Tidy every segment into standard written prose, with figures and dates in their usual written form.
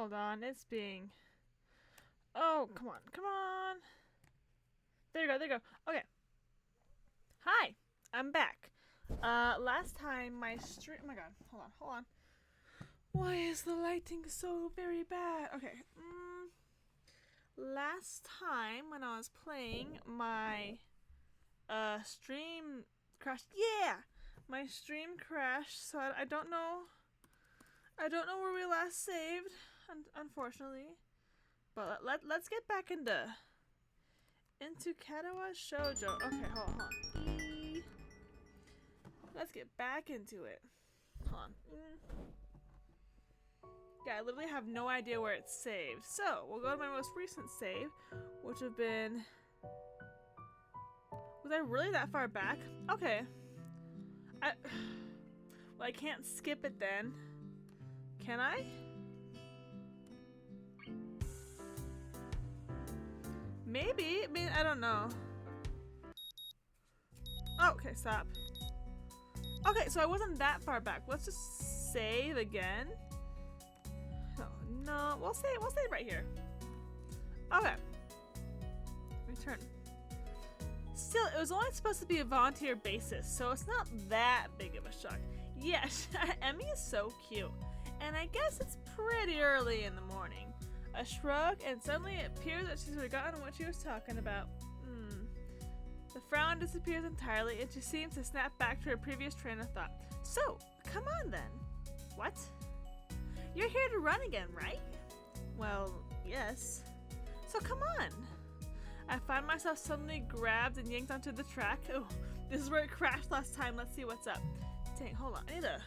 Hold on, it's being... Oh, come on, come on. There you go, there you go. Okay. Hi, I'm back. Last time my stream... Oh my god, hold on, hold on. Why is the lighting so very bad? Okay, last time when I was playing, my stream crashed. Yeah! My stream crashed, so I don't know... I don't know where we last saved, unfortunately. But let's get back into Katawa Shoujo. Okay, hold on. Let's get back into it. Hold on. Yeah, I literally have no idea where it's saved. So, we'll go to my most recent save, which would have been... Was I really that far back? Okay. Well, I can't skip it then. Can I? Maybe. I mean, I don't know. Oh, okay, stop. Okay, so I wasn't that far back. Let's just save again. No, we'll save right here. Okay. Return. Still, it was only supposed to be a volunteer basis, so it's not that big of a shock. Yeah, Emmy is so cute. And I guess it's pretty early in the morning. A shrug, and suddenly it appears that she's forgotten what she was talking about. The frown disappears entirely, and she seems to snap back to her previous train of thought. So, come on then. What? You're here to run again, right? Well, yes. So come on. I find myself suddenly grabbed and yanked onto the track. Oh, this is where it crashed last time. Let's see what's up. Dang, hold on. I need to...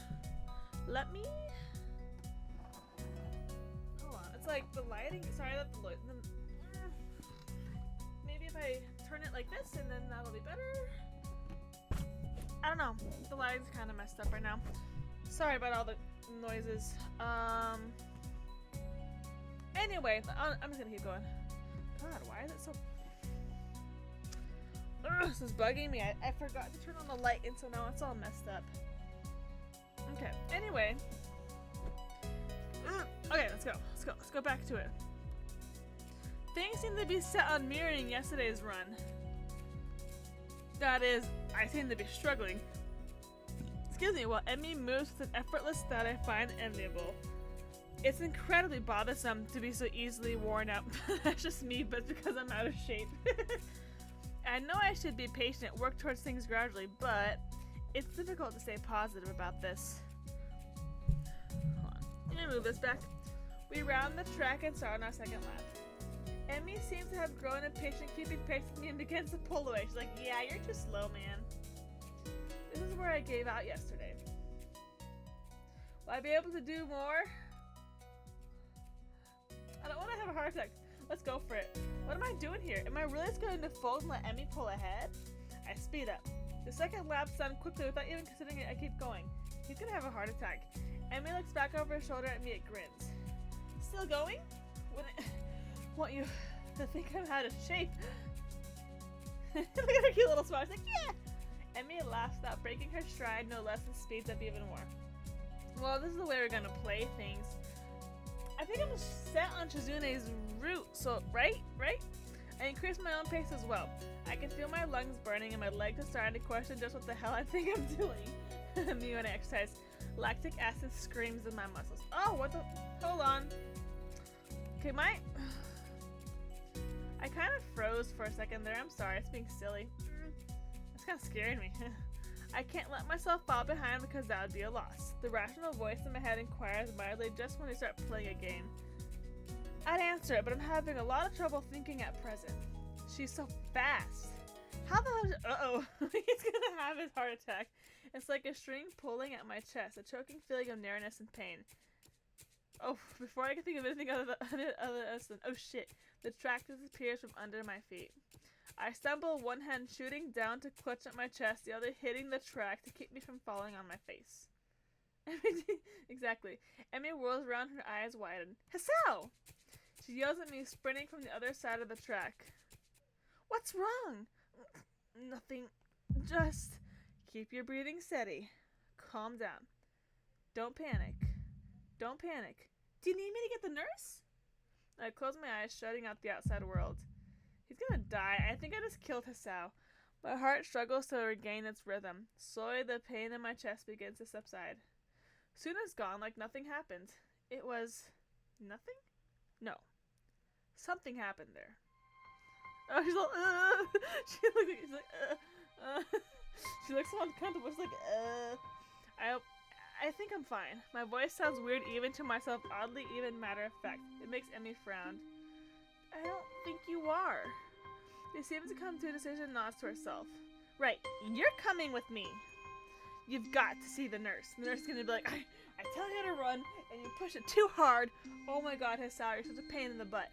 Let me... It's like the lighting. Sorry that the light. Maybe if I turn it like this and then that'll be better. I don't know. The lighting's kind of messed up right now. Sorry about all the noises. Anyway, I'm just gonna keep going. God, why is it so... Ugh, this is bugging me. I forgot to turn on the light and so now it's all messed up. Okay, anyway. Okay, let's go back to it. Things seem to be set on mirroring yesterday's run. That is, I seem to be struggling. Excuse me, while Emmy moves with an effortless that I find enviable. It's incredibly bothersome to be so easily worn out. That's just me, but it's because I'm out of shape. I know I should be patient, work towards things gradually, but it's difficult to stay positive about this. Hold on. Let me move this back. We round the track and start on our second lap. Emmy seems to have grown impatient, keeping pace with me and begins to pull away. She's like, yeah, you're too slow, man. This is where I gave out yesterday. Will I be able to do more? I don't want to have a heart attack. Let's go for it. What am I doing here? Am I really just going to fold and let Emmy pull ahead? I speed up. The second lap's done quickly without even considering it. I keep going. He's gonna have a heart attack. Emmy looks back over his shoulder at me. It grins. Still going? Wouldn't want you to think I'm out of shape. Look at her cute little smile. She's like, yeah! Emmy laughs without breaking her stride, no less, and speeds up even more. Well, this is the way we're gonna play things. I think I'm set on Shizune's route, so, right? I increase my own pace as well. I can feel my lungs burning and my legs are starting to question just what the hell I think I'm doing. Me when I exercise. Lactic acid screams in my muscles. Oh, what the? Hold on. Okay, I kind of froze for a second there. I'm sorry, it's being silly. That's kind of scaring me. I can't let myself fall behind because that would be a loss. The rational voice in my head inquires mildly just when we start playing a game. I'd answer it, but I'm having a lot of trouble thinking at present. She's so fast. How the hell? Uh-oh. He's gonna have his heart attack. It's like a string pulling at my chest, a choking feeling of narrowness and pain. Oh, before I can think of anything other than oh shit, the track disappears from under my feet. I stumble, one hand shooting down to clutch at my chest, the other hitting the track to keep me from falling on my face. Exactly. Emmy whirls around, her eyes widen. Hassao! She yells at me, sprinting from the other side of the track. What's wrong? Nothing. Just keep your breathing steady. Calm down. Don't panic. Don't panic. Do you need me to get the nurse? I close my eyes, shutting out the outside world. He's gonna die. I think I just killed Hisao. My heart struggles to regain its rhythm. Slowly, the pain in my chest begins to subside. Soon it's gone, like nothing happened. It was... nothing? No. Something happened there. Oh, she's like, she's like, She looks so uncomfortable. She's like, I think I'm fine. My voice sounds weird even to myself, oddly even matter of fact. It makes Emmy frown. I don't think you are. She seems to come to a decision, nods to herself. Right, you're coming with me. You've got to see the nurse. The nurse is gonna be like, I tell you to run, and you push it too hard. Oh my god, Hisao, you're such a pain in the butt.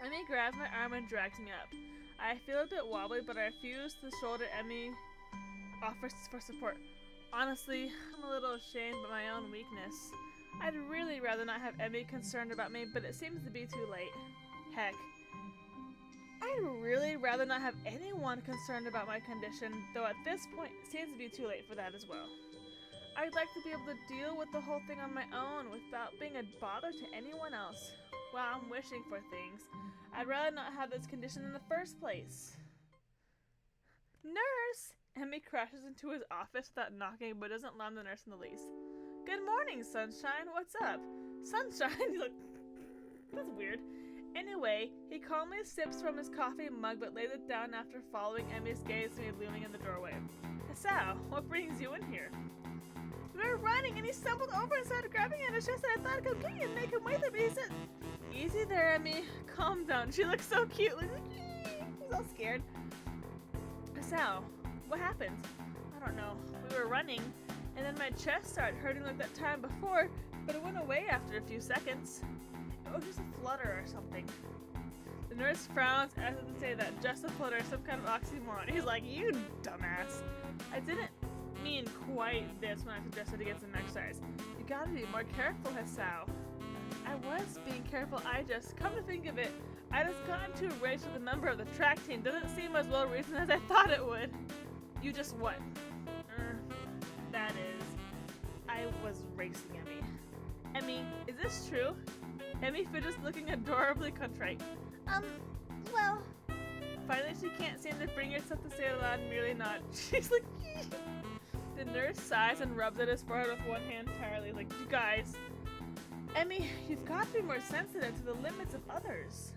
Emmy grabs my arm and drags me up. I feel a bit wobbly, but I refuse to shoulder Emmy offers for support. Honestly, I'm a little ashamed of my own weakness. I'd really rather not have Emmy concerned about me, but it seems to be too late. Heck, I'd really rather not have anyone concerned about my condition, though at this point it seems to be too late for that as well. I'd like to be able to deal with the whole thing on my own without being a bother to anyone else. While I'm wishing for things, I'd rather not have this condition in the first place. Nurse! Emmy crashes into his office without knocking, but doesn't alarm the nurse in the least. Good morning, Sunshine. What's up? Sunshine? He's like, that's weird. Anyway, he calmly sips from his coffee mug, but lays it down after following Emmy's gaze to me looming in the doorway. Hisao, what brings you in here? We were running, and he stumbled over and started grabbing at his chest, and I thought I'd go get you and make him wait for me. He said, easy there, Emmy. Calm down. She looks so cute. Like, he's all scared. Hisao, what happened? I don't know. We were running, and then my chest started hurting like that time before, but it went away after a few seconds. It was just a flutter or something. The nurse frowns as if to say that just a flutter is some kind of oxymoron. He's like, you dumbass. I didn't mean quite this when I suggested to get some exercise. You gotta be more careful, Hisao. I was being careful. I just, come to think of it, I just got into a race with a member of the track team. Doesn't seem as well reasoned as I thought it would. You just what? That is, I was racing Emmy. Emmy, is this true? Emmy fidgets, looking adorably contrite. Well. Finally, she can't seem to bring herself to say it aloud and merely nod. She's like, The nurse sighs and rubs at his forehead with one hand entirely. Like, you guys. Emmy, you've got to be more sensitive to the limits of others.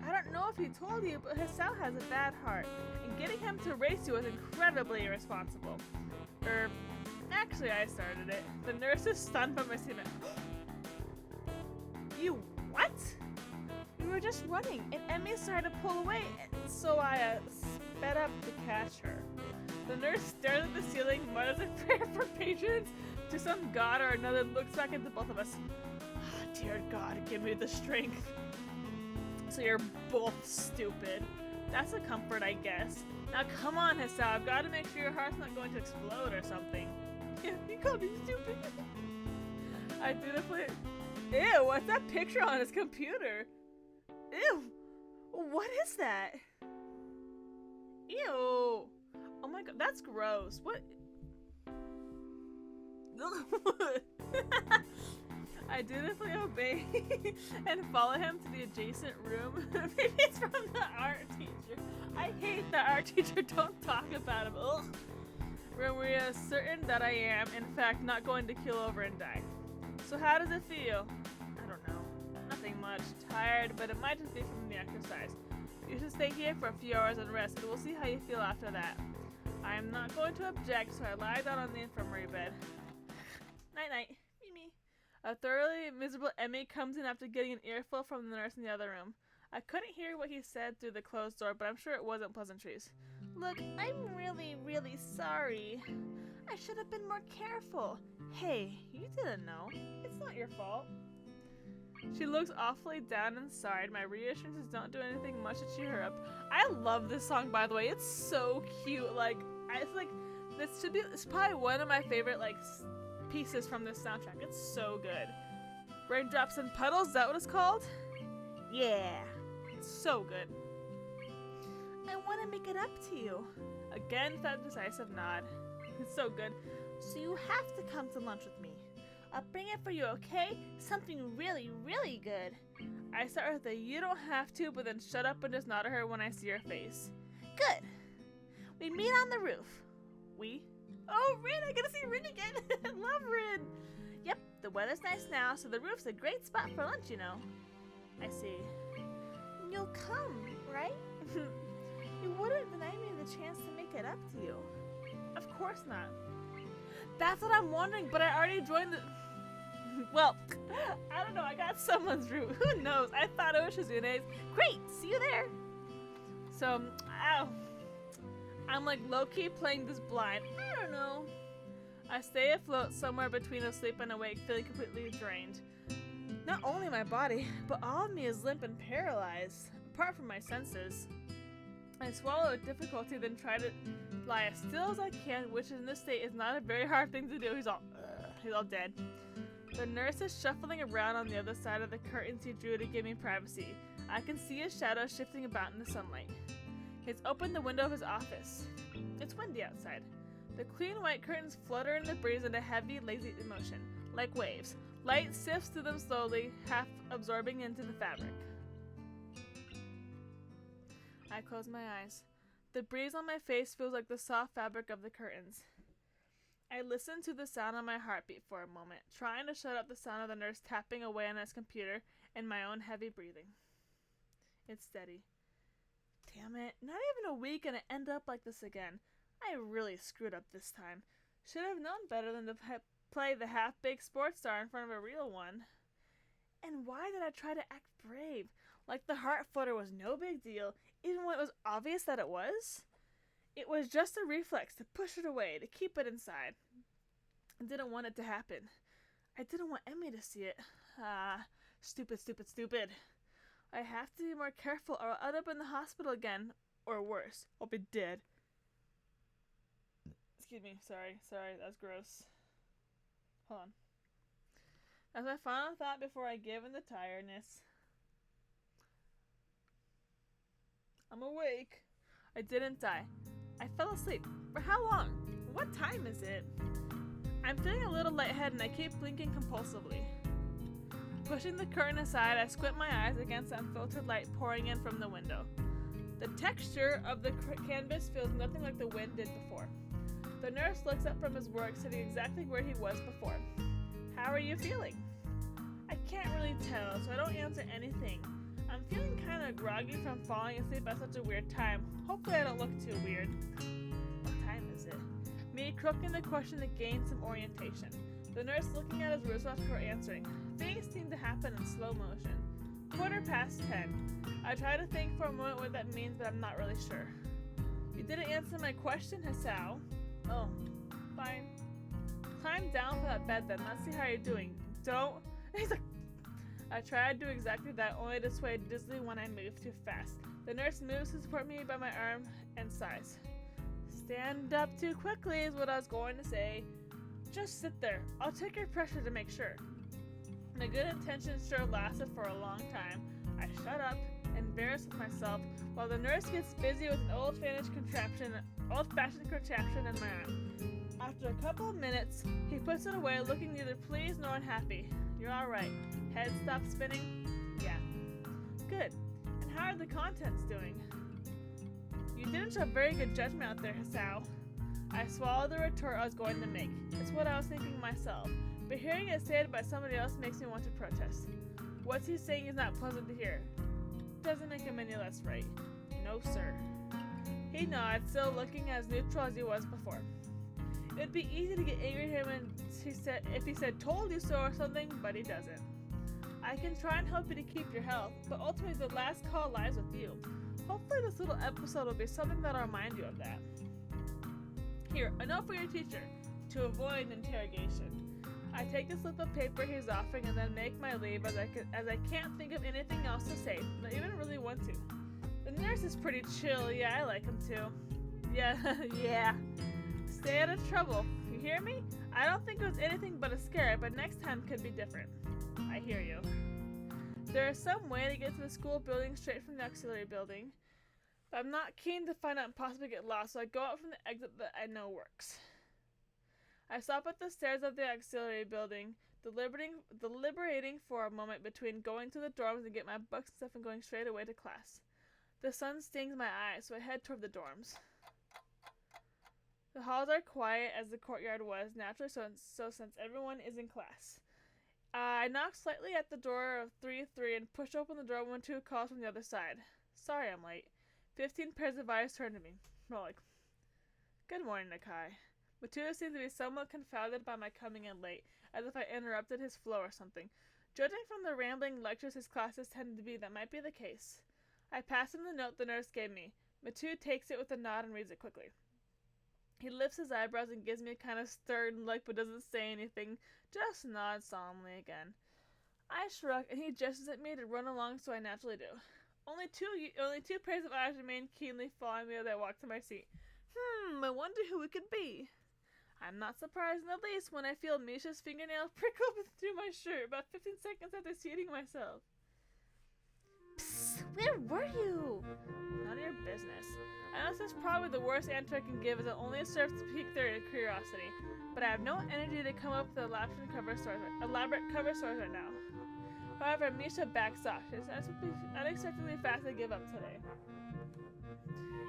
I don't know if he told you, but Hisao has a bad heart, and getting him to race you was incredibly irresponsible. Actually, I started it. The nurse is stunned by my statement. You what? We were just running, and Emmy started to pull away, and so I sped up to catch her. The nurse stares at the ceiling, mutters a prayer for patience to some god or another, and looks back at the both of us. Oh, dear God, give me the strength. So you're both stupid. That's a comfort, I guess. Now come on, Hisao, I've got to make sure your heart's not going to explode or something. You called me stupid. I dutifully... Ew, what's that picture on his computer? Ew, what is that? Ew. Oh my god, that's gross. What? I dutifully obey and follow him to the adjacent room. Maybe it's from the art teacher. I hate the art teacher. Don't talk about him. Ugh. Where we are certain that I am, in fact, not going to keel over and die. So how does it feel? I don't know. Nothing much. Tired, but it might just be from the exercise. You should stay here for a few hours and rest, and we'll see how you feel after that. I am not going to object, so I lie down on the infirmary bed. Night-night. Mimi. A thoroughly miserable Emmy comes in after getting an earful from the nurse in the other room. I couldn't hear what he said through the closed door, but I'm sure it wasn't pleasantries. Look, I'm really, really sorry. I should have been more careful. Hey, you didn't know. It's not your fault. She looks awfully down inside. My reassurances don't do anything much to cheer her up. I love this song, by the way. It's so cute. It's probably one of my favorite pieces from this soundtrack. It's so good. Raindrops and Puddles, is that what it's called? Yeah, it's so good. I want to make it up to you. Again, that decisive nod. It's so good. So you have to come to lunch with me. I'll bring it for you, okay? Something really, really good. I start with a you don't have to, but then shut up and just nod at her when I see her face. Good. We meet on the roof. We? Oh, Rin, I get to see Rin again. Love Rin. Yep, the weather's nice now, so the roof's a great spot for lunch, you know. I see. You'll come, right? You wouldn't deny me the chance to make it up to you. Of course not. That's what I'm wondering, but I already joined the... Well, I don't know, I got someone's route. Who knows? I thought it was Shizune's. Great, see you there. So, I'm like low-key playing this blind. I don't know. I stay afloat somewhere between asleep and awake, feeling completely drained. Not only my body, but all of me is limp and paralyzed, apart from my senses. I swallow with difficulty, then try to lie as still as I can, which in this state is not a very hard thing to do. He's all dead. The nurse is shuffling around on the other side of the curtains he drew to give me privacy. I can see his shadow shifting about in the sunlight. He's opened the window of his office. It's windy outside. The clean white curtains flutter in the breeze in a heavy, lazy motion, like waves. Light sifts through them slowly, half absorbing into the fabric. I close my eyes. The breeze on my face feels like the soft fabric of the curtains. I listen to the sound of my heartbeat for a moment, trying to shut up the sound of the nurse tapping away on his computer and my own heavy breathing. It's steady. Damn it, not even a week and it end up like this again. I really screwed up this time. Should have known better than to play the half-baked sports star in front of a real one. And why did I try to act brave? Like the heart flutter was no big deal, even when it was obvious that it was? It was just a reflex to push it away, to keep it inside. I didn't want it to happen. I didn't want Emmy to see it. Stupid, stupid, stupid. I have to be more careful or I'll end up in the hospital again. Or worse, I'll be dead. Excuse me, sorry, that's gross. Hold on. That's my final thought before I give in the tiredness. I'm awake. I didn't die. I fell asleep. For how long? What time is it? I'm feeling a little lightheaded and I keep blinking compulsively. Pushing the curtain aside, I squint my eyes against the unfiltered light pouring in from the window. The texture of the canvas feels nothing like the wind did before. The nurse looks up from his work, sitting exactly where he was before. How are you feeling? I can't really tell, so I don't answer anything. I'm feeling kind of groggy from falling asleep at such a weird time. Hopefully I don't look too weird. What time is it? Me croaking the question to gain some orientation. The nurse looking at his wristwatch before answering. Things seem to happen in slow motion. 10:15. I try to think for a moment what that means, but I'm not really sure. You didn't answer my question, Hisao. Oh, fine. Climb down from that bed then. Let's see how you're doing. Don't. He's like. I try to do exactly that, only to sway dizzily when I move too fast. The nurse moves to support me by my arm and sighs. Stand up too quickly is what I was going to say. Just sit there. I'll take your pressure to make sure. My good intentions sure lasted for a long time. I shut up, embarrassed with myself, while the nurse gets busy with an old-fashioned contraption in my arm. After a couple of minutes, he puts it away, looking neither pleased nor unhappy. You're alright. Head stopped spinning? Yeah. Good. And how are the contents doing? You didn't show very good judgment out there, Hisao. I swallowed the retort I was going to make. It's what I was thinking myself. But hearing it stated by somebody else makes me want to protest. What's he saying is not pleasant to hear. Doesn't make him any less right. No, sir. He nods, still looking as neutral as he was before. It would be easy to get angry at him if he said told you so or something, but he doesn't. I can try and help you to keep your health, but ultimately the last call lies with you. Hopefully this little episode will be something that'll remind you of that. Here, a note for your teacher, to avoid an interrogation. I take the slip of paper he's offering and then make my leave as I can't think of anything else to say, but even really want to. The nurse is pretty chill, yeah, I like him too. Yeah, yeah. Stay out of trouble, you hear me? I don't think it was anything but a scare, but next time could be different. I hear you. There is some way to get to the school building straight from the auxiliary building, but I'm not keen to find out and possibly get lost, so I go out from the exit that I know works. I stop at the stairs of the auxiliary building. deliberating for a moment between going to the dorms and get my books and stuff and going straight away to class. The sun stings my eyes, so I head toward the dorms. The halls are quiet as the courtyard was, naturally so since everyone is in class. I knock slightly at the door of 3-3 and push open the door when two calls from the other side. Sorry I'm late. 15 pairs of eyes turn to me. More like, good morning, Nakai. Matuda seems to be somewhat confounded by my coming in late, as if I interrupted his flow or something. Judging from the rambling lectures his classes tended to be, that might be the case. I pass him the note the nurse gave me. Matu takes it with a nod and reads it quickly. He lifts his eyebrows and gives me a kind of stern look but doesn't say anything, just nods solemnly again. I shrug and he gestures at me to run along, so I naturally do. Only two pairs of eyes remain keenly following me as I walk to my seat. I wonder who it could be. I'm not surprised in the least when I feel Misha's fingernail prickle through my shirt about 15 seconds after seating myself. Psst, where were you? None of your business. I know this is probably the worst answer I can give, as it only serves to pique their curiosity, but I have no energy to come up with elaborate cover stories right now. However, Misha backs off. She's unexpectedly fast to give up today.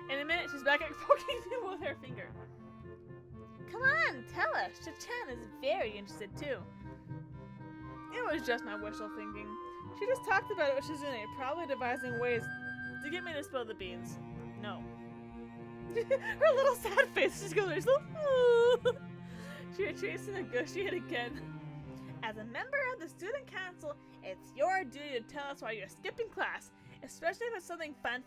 In a minute, she's back at poking people with her finger. Come on, tell us. Shichan is very interested too. It was just my wishful thinking. She just talked about it with Shizune, probably devising ways to get me to spill the beans. No. Her little sad face just goes, She retreats to negotiate again. As a member of the student council, it's your duty to tell us why you're skipping class, especially if it's something fun.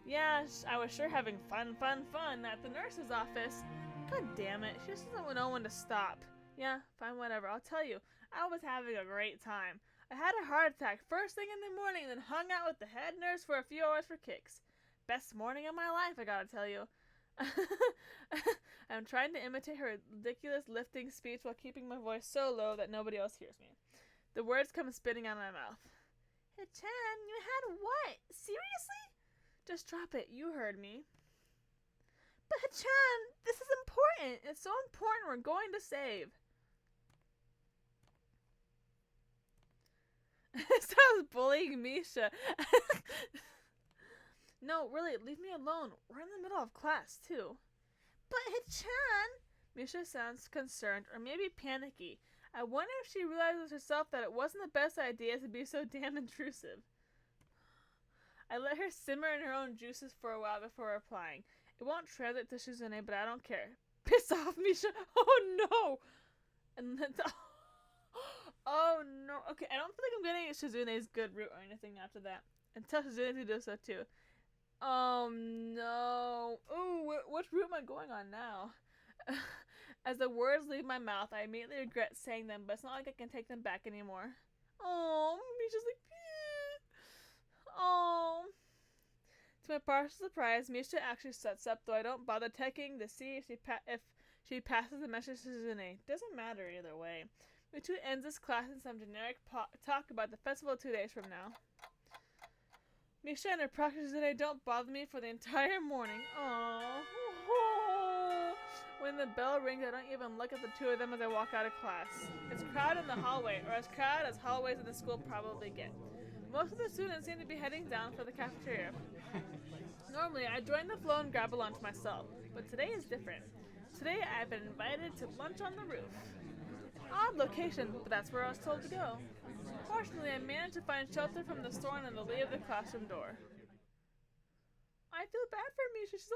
Yeah, I was sure having fun at the nurse's office. God damn it, she just doesn't know when to stop. Yeah, fine, whatever, I'll tell you. I was having a great time. I had a heart attack first thing in the morning and then hung out with the head nurse for a few hours for kicks. Best morning of my life, I gotta tell you. I'm trying to imitate her ridiculous lifting speech while keeping my voice so low that nobody else hears me. The words come spitting out of my mouth. Hichan, you had what? Seriously? Just drop it, you heard me. But Hichan, this is important. It's so important we're going to save. Sounds bullying Misha. No, really, leave me alone. We're in the middle of class, too. But Hichan! Misha sounds concerned, or maybe panicky. I wonder if she realizes herself that it wasn't the best idea to be so damn intrusive. I let her simmer in her own juices for a while before replying. It won't translate to Shizune, but I don't care. Piss off, Misha! Oh no! And then oh no. Okay, I don't feel like I'm getting Shizune's good route or anything after that. And tell Shizune to do so too. Oh no. Ooh, which route am I going on now? As the words leave my mouth, I immediately regret saying them, but it's not like I can take them back anymore. Oh, Misha's like, oh. To my partial surprise, Misha actually sets up, though I don't bother checking to see if she passes the message to Shizune. Doesn't matter either way. Mitu ends this class in some generic talk about the festival 2 days from now. Misha and her practices today don't bother me for the entire morning. Aww. When the bell rings, I don't even look at the two of them as I walk out of class. It's crowded in the hallway, or as crowded as hallways in the school probably get. Most of the students seem to be heading down for the cafeteria. Normally, I join the flow and grab a lunch myself, but today is different. Today, I've been invited to lunch on the roof. Odd location, but that's where I was told to go. Fortunately, I managed to find shelter from the storm in the lee of the classroom door. I feel bad for Misha. She's so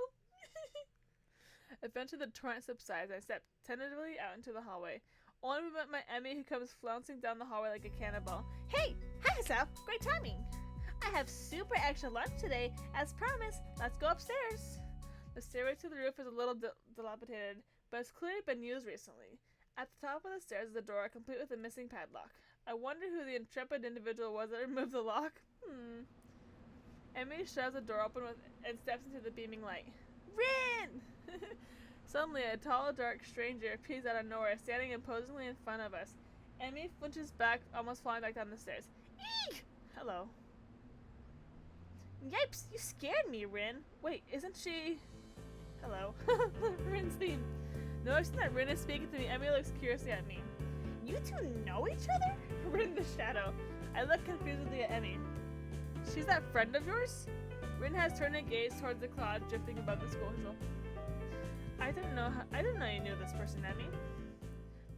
Eventually, the torrent subsides. I step tentatively out into the hallway. Only met my Emmy, who comes flouncing down the hallway like a cannonball. Hey! Hi, Sal! Great timing! I have super extra lunch today. As promised, let's go upstairs. The stairway to the roof is a little dilapidated, but it's clearly been used recently. At the top of the stairs is a door, complete with a missing padlock. I wonder who the intrepid individual was that removed the lock. Emmy shoves the door open and steps into the beaming light. Rin! Suddenly, a tall, dark stranger appears out of nowhere, standing imposingly in front of us. Emmy flinches back, almost falling back down the stairs. Eek! Hello. Yipes! You scared me, Rin. Wait, isn't she... Hello. Rin's theme. Noticing that Rin is speaking to me, Emmy looks curiously at me. You two know each other? We're in the shadow. I look confusedly at Emmy. She's that friend of yours? Rin has turned her gaze towards the cloud drifting above the school hill. I didn't know you knew this person, Emmy.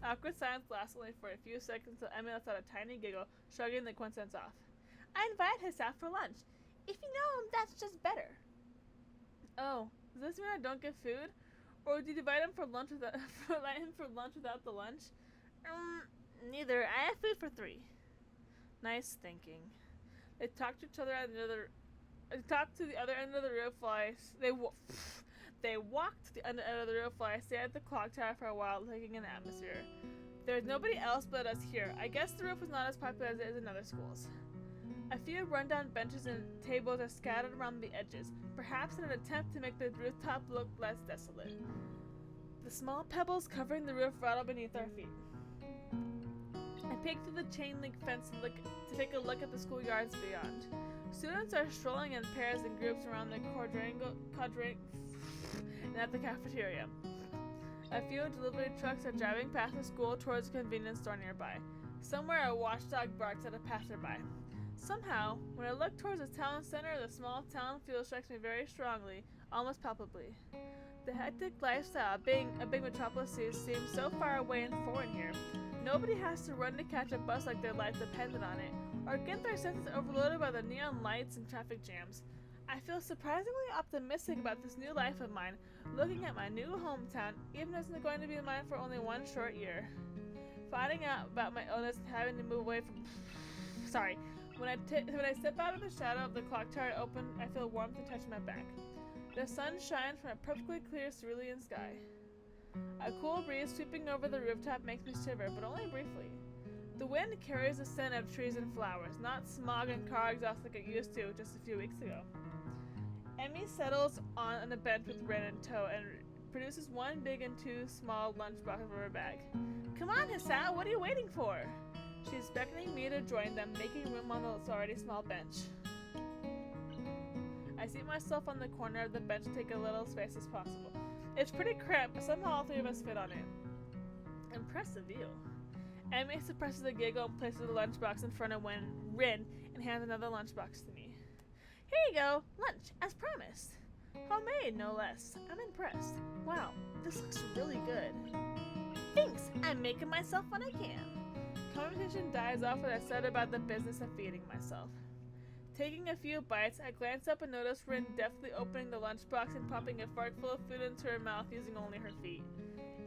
Awkward silence lasts only for a few seconds until Emmy lets out a tiny giggle, shrugging the coincidence off. I invited us out for lunch. If you know him, that's just better. Oh, does this mean I don't get food? Or did you invite him for lunch without the lunch? Neither. I have food for 3. Nice thinking. They talked to each other at the other end of the roof while they walked to the other end of the roof while I stayed at the clock tower for a while, taking in the atmosphere. There's nobody else but us here. I guess the roof is not as popular as it is in other schools. A few rundown benches and tables are scattered around the edges, perhaps in an attempt to make the rooftop look less desolate. The small pebbles covering the roof rattle beneath our feet. I peek through the chain link fence to take a look at the schoolyards beyond. Students are strolling in pairs and groups around the quadrangle and at the cafeteria. A few delivery trucks are driving past the school towards a convenience store nearby. Somewhere a watchdog barks at a passerby. Somehow, when I look towards the town center, the small town feel strikes me very strongly, almost palpably. The hectic lifestyle being a big metropolis seems so far away and foreign here. Nobody has to run to catch a bus like their life depended on it, or get their senses overloaded by the neon lights and traffic jams. I feel surprisingly optimistic about this new life of mine, looking at my new hometown, even as it's going to be mine for only 1 short year. Finding out about my illness and having to move away from... Sorry. When I step out of the shadow of the clock tower open, I feel warmth to touch my back. The sun shines from a perfectly clear cerulean sky. A cool breeze sweeping over the rooftop makes me shiver, but only briefly. The wind carries the scent of trees and flowers, not smog and car exhaust like it used to just a few weeks ago. Emmy settles on a bench with Ren in tow and produces 1 big and 2 small lunchboxes from her bag. Come on, Hisao, what are you waiting for? She's beckoning me to join them, making room on the already small bench. I seat myself on the corner of the bench to take a little space as possible. It's pretty cramped, but somehow all 3 of us fit on it. Impressive view. Emmy suppresses a giggle and places the lunchbox in front of Rin and hands another lunchbox to me. Here you go, lunch, as promised. Homemade, no less. I'm impressed. Wow, this looks really good. Thanks, I'm making myself when I can. Conversation dies off as I said about the business of feeding myself. Taking a few bites, I glance up and notice Rin deftly opening the lunchbox and popping a fork full of food into her mouth using only her feet.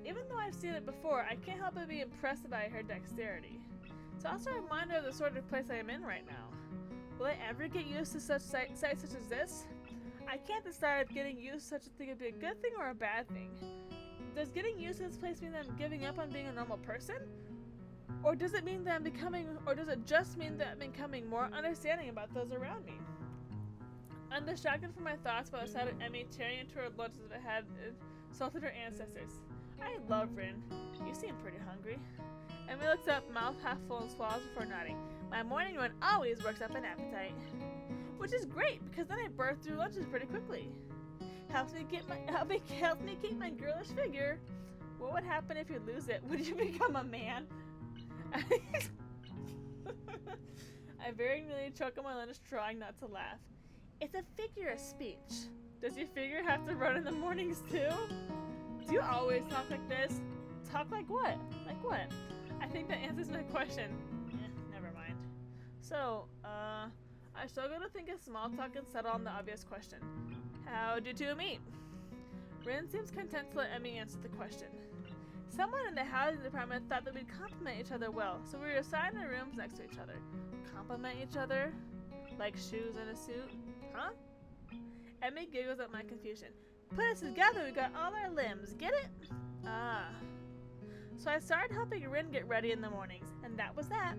Even though I've seen it before, I can't help but be impressed by her dexterity. It's also a reminder of the sort of place I am in right now. Will I ever get used to such sights such as this? I can't decide if getting used to such a thing would be a good thing or a bad thing. Does getting used to this place mean that I'm giving up on being a normal person? Or does it just mean that I'm becoming more understanding about those around me? I'm distracted from my thoughts by the sight of Emmy tearing into her lunch as if it had insulted her ancestors. I love Rin. You seem pretty hungry. Emmy looks up, mouth half full, and swallows before nodding. My morning run always works up an appetite. Which is great, because then I burn through lunches pretty quickly. Helps me keep my girlish figure. What would happen if you lose it? Would you become a man? I very nearly choke on my lunch, trying not to laugh. It's a figure of speech. Does your figure have to run in the mornings too? Do you always talk like this? Talk like what? Like what? I think that answers my question. Never mind. So, I struggle to think of small talk and settle on the obvious question. How'd you two meet? Rin seems content to let Emmy answer the question. Someone in the housing department thought that we'd complement each other well, so we were assigned to rooms next to each other. Complement each other? Like shoes in a suit? Huh? Emmy giggles at my confusion. Put us together, we got all our limbs, get it? Ah. So I started helping Rin get ready in the mornings, and that was that.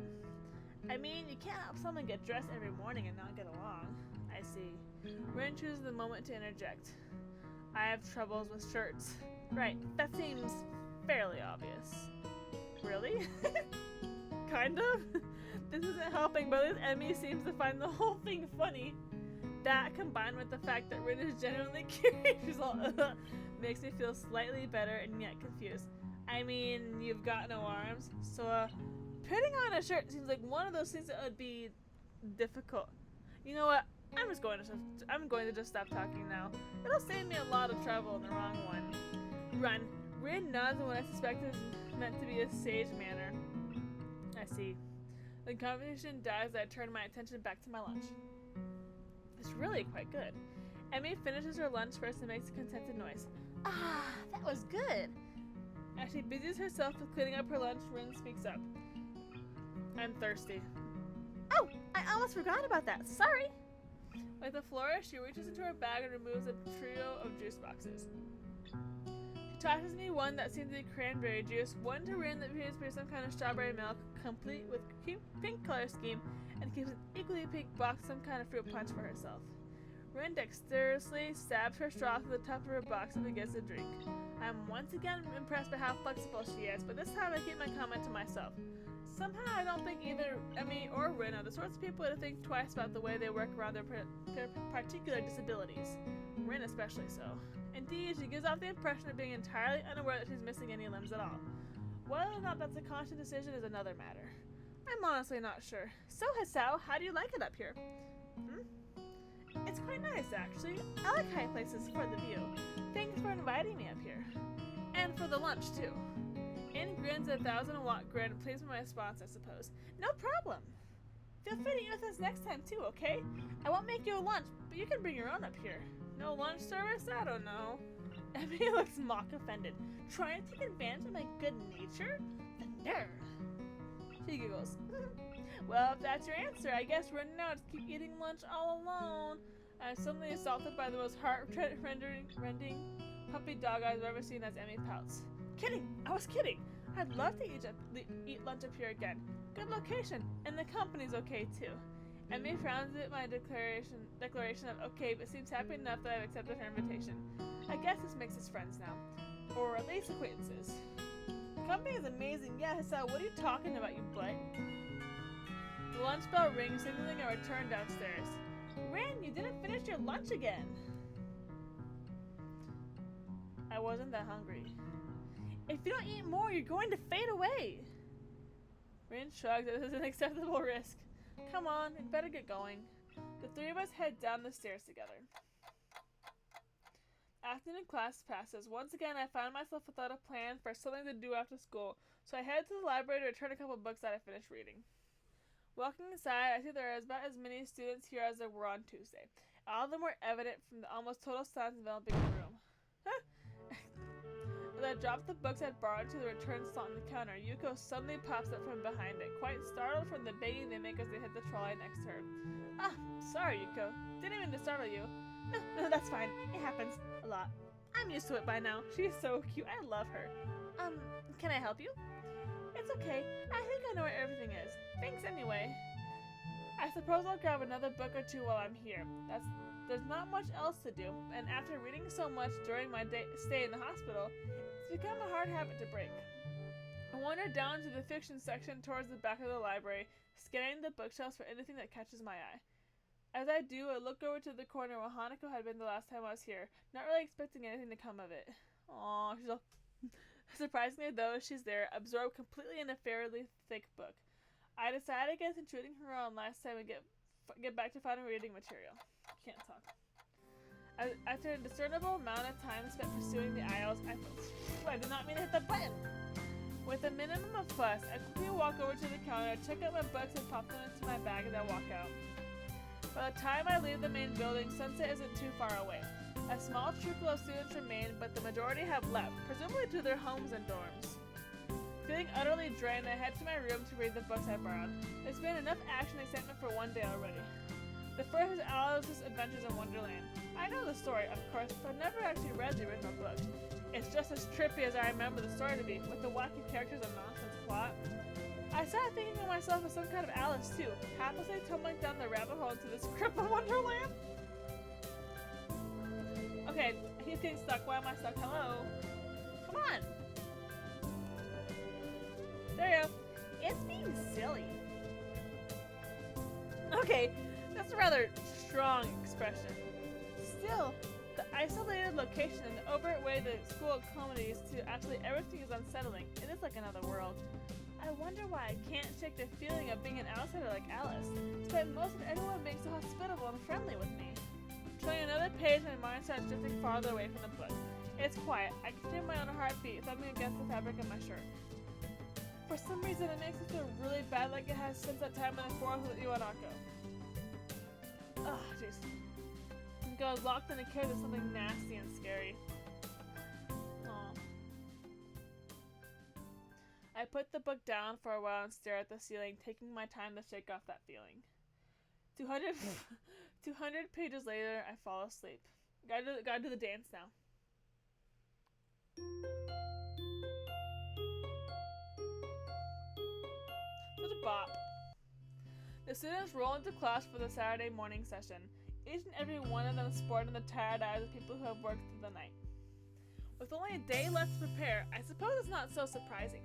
I mean, you can't help someone get dressed every morning and not get along. I see. Rin chooses the moment to interject. I have troubles with shirts. Right, that seems fairly obvious. Really? Kind of? This isn't helping, but at least Emmy seems to find the whole thing funny. That, combined with the fact that Rin is genuinely curious, makes me feel slightly better and yet confused. I mean, you've got no arms, so putting on a shirt seems like one of those things that would be difficult. You know what? I'm going to just stop talking now. It'll save me a lot of trouble in the wrong one. Run. Rin nods in what I suspected is meant to be a sage manner. I see. The conversation dies as I turn my attention back to my lunch. It's really quite good. Emmy finishes her lunch first and makes a contented noise. Ah, that was good. As she busies herself with cleaning up her lunch, Rin speaks up. I'm thirsty. Oh, I almost forgot about that. Sorry. With a flourish, she reaches into her bag and removes a trio of juice boxes. She tosses me one that seems to be cranberry juice, one to Rin that appears to be some kind of strawberry milk, complete with pink color scheme, and keeps an equally pink box, some kind of fruit punch for herself. Rin dexterously stabs her straw through the top of her box and begins to drink. I'm once again impressed by how flexible she is, but this time I keep my comment to myself. Somehow I don't think either Emmy or Rin are the sorts of people to think twice about the way they work around their particular disabilities. Rin especially so. Indeed, she gives off the impression of being entirely unaware that she's missing any limbs at all. Whether or not that's a conscious decision is another matter. I'm honestly not sure. So, Hisao, how do you like it up here? It's quite nice, actually. I like high places for the view. Thanks for inviting me up here. And for the lunch, too. In grins a 1,000-watt grin, pleased with my response, I suppose. No problem. Feel free to eat with us next time, too, okay? I won't make you a lunch, but you can bring your own up here. No lunch service? I don't know. Emmy looks mock offended. Trying to take advantage of my good nature? The nerve. She giggles. Well, if that's your answer, I guess running now to keep eating lunch all alone. I'm suddenly assaulted by the most heart-rending puppy dog I've ever seen as Emmy pouts. Kidding! I was kidding! I'd love to eat lunch up here again. Good location, and the company's okay too. Emmy frowns at my declaration of okay, but seems happy enough that I've accepted her invitation. I guess this makes us friends now. Or at least acquaintances. The company is amazing, yeah, so what are you talking about, you butt? The lunch bell rings, signaling a return downstairs. Rin, you didn't finish your lunch again! I wasn't that hungry. If you don't eat more, you're going to fade away! Rin shrugs. This is an acceptable risk. Come on, we'd better get going. The three of us head down the stairs together. Afternoon class passes. Once again, I find myself without a plan for something to do after school, so I head to the library to return a couple books that I finished reading. Walking inside, I see there are about as many students here as there were on Tuesday. All of them were evident from the almost total silence enveloping the room. As I drop the books I'd borrowed to the return slot on the counter, Yuko suddenly pops up from behind it, quite startled from the banging they make as they hit the trolley next to her. Ah, sorry, Yuko. Didn't mean to startle you. No, that's fine. It happens a lot. I'm used to it by now. She's so cute. I love her. Can I help you? It's okay. I think I know where everything is. Thanks anyway. I suppose I'll grab another book or two while I'm here. There's not much else to do, and after reading so much during my stay in the hospital, it's become a hard habit to break. I wander down to the fiction section towards the back of the library, scanning the bookshelves for anything that catches my eye. As I do, I look over to the corner where Hanako had been the last time I was here, not really expecting anything to come of it. Aww, she's all... Surprisingly, though, she's there, absorbed completely in a fairly thick book. I decided against intruding her on last time we get back to finding reading material. Can't talk. After a discernible amount of time spent pursuing the aisles, I did not mean to hit the button! With a minimum of fuss, I quickly walk over to the counter, check out my books, and pop them into my bag as I walk out. By the time I leave the main building, sunset isn't too far away. A small trickle of students remain, but the majority have left, presumably to their homes and dorms. Feeling utterly drained, I head to my room to read the books I borrowed. There's been enough action and excitement for one day already. The first is Alice's Adventures in Wonderland. I know the story, of course, but I've never actually read the original book. It's just as trippy as I remember the story to be, with the wacky characters and nonsense plot. I started thinking of myself as some kind of Alice, too, haplessly tumbling down the rabbit hole into this crippled Wonderland. Okay, he's getting stuck. Why am I stuck? Hello? Come on! There you go. It's being silly. Okay, that's a rather strong expression. Still, the isolated location and the overt way the school accommodates to absolutely everything is unsettling. It is like another world. I wonder why I can't shake the feeling of being an outsider like Alice, despite most of everyone being so hospitable and friendly with me. Turning another page, my mind starts drifting farther away from the book. It's quiet. I can hear my own heartbeat thumping against the fabric of my shirt. For some reason, it makes me feel really bad, like it has since that time in the forest with Iwanako. Ugh, jeez. I was locked in a cave with something nasty and scary. Aww. I put the book down for a while and stare at the ceiling, taking my time to shake off that feeling. 200 pages later, I fall asleep. Gotta do the dance now. Such a bop. The students roll into class for the Saturday morning session, each and every one of them sporting the tired eyes of people who have worked through the night. With only a day left to prepare, I suppose it's not so surprising.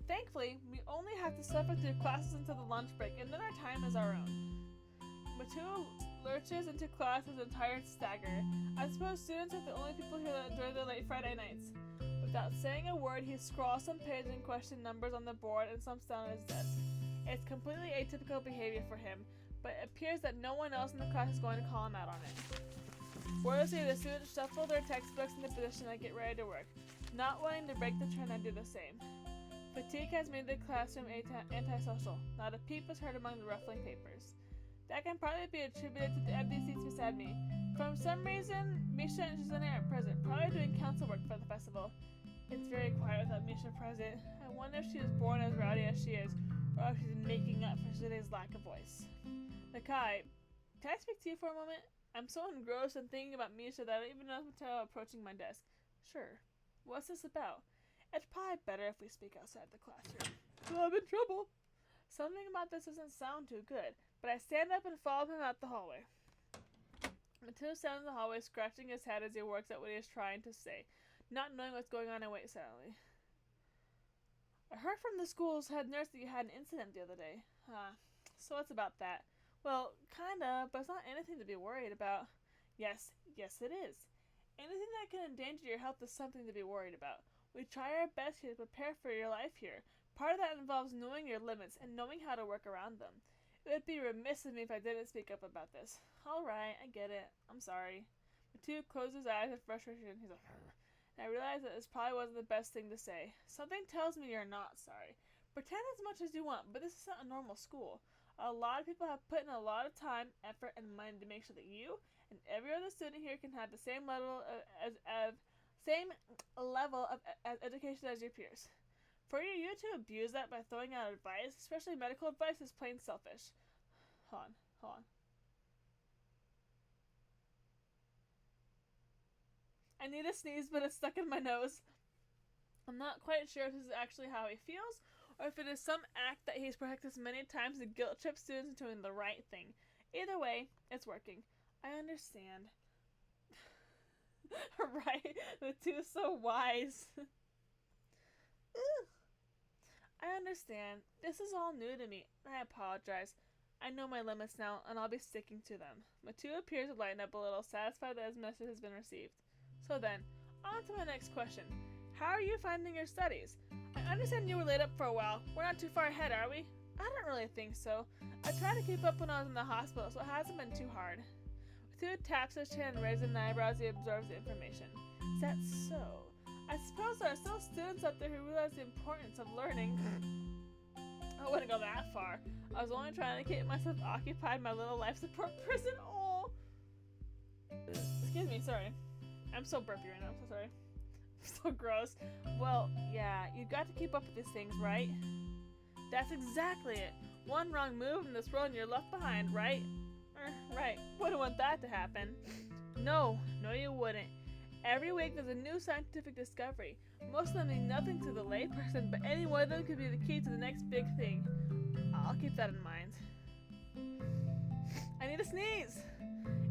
Thankfully, we only have to suffer through classes until the lunch break, and then our time is our own. Matu lurches into class with a tired stagger. I suppose students are the only people here that enjoy their late Friday nights. Without saying a word, he scrawls some page and question numbers on the board and slumps down at his desk. It's completely atypical behavior for him, but it appears that no one else in the class is going to call him out on it. Wordlessly, the students shuffle their textbooks into position and get ready to work. Not wanting to break the trend, I do the same. Fatigue has made the classroom antisocial. Not a peep is heard among the ruffling papers. That can partly be attributed to the empty seats beside me. For some reason, Misha and Shizune are present, probably doing council work for the festival. It's very quiet without Misha present. I wonder if she was born as rowdy as she is, or if she's making up for Shizune's lack of voice. Nakai, can I speak to you for a moment? I'm so engrossed in thinking about Misha that I don't even know Mateo approaching my desk. Sure. What's this about? It's probably better if we speak outside the classroom. I'm in trouble. Something about this doesn't sound too good, but I stand up and follow him out the hallway. Mateo stands in the hallway, scratching his head as he works out what he is trying to say. Not knowing what's going on, I wait silently. I heard from the school's head nurse that you had an incident the other day. So what's about that? Well, kinda, but it's not anything to be worried about. Yes it is. Anything that can endanger your health is something to be worried about. We try our best here to prepare for your life here. Part of that involves knowing your limits and knowing how to work around them. It would be remiss of me if I didn't speak up about this. Alright, I get it. I'm sorry. Matu closes his eyes with frustration. He's like, and I realize that this probably wasn't the best thing to say. Something tells me you're not sorry. Pretend as much as you want, but this isn't a normal school. A lot of people have put in a lot of time, effort, and money to make sure that you and every other student here can have the same level of education as your peers. For you to abuse that by throwing out advice, especially medical advice, is plain selfish. Hold on. I need to sneeze, but it's stuck in my nose. I'm not quite sure if this is actually how he feels, or if it is some act that he's practiced many times to guilt trip students into doing the right thing. Either way, it's working. I understand. Right? The two so wise. I understand. This is all new to me. I apologize. I know my limits now, and I'll be sticking to them. Matu appears to lighten up a little, satisfied that his message has been received. So then, on to my next question. How are you finding your studies? I understand you were laid up for a while. We're not too far ahead, are we? I don't really think so. I tried to keep up when I was in the hospital, so it hasn't been too hard. Matu taps his chin and raises an eyebrow as he absorbs the information. Is that so? I suppose there are still students out there who realize the importance of learning. I wouldn't go that far. I was only trying to keep myself occupied in my little life support prison. Oh! Excuse me, sorry. I'm so burpy right now, I'm so sorry. So gross. Well, yeah, you got to keep up with these things, right? That's exactly it. One wrong move in this world and you're left behind, right? Right. Wouldn't want that to happen. No, you wouldn't. Every week there's a new scientific discovery. Most of them mean nothing to the layperson, but any one of them could be the key to the next big thing. I'll keep that in mind. I need to sneeze!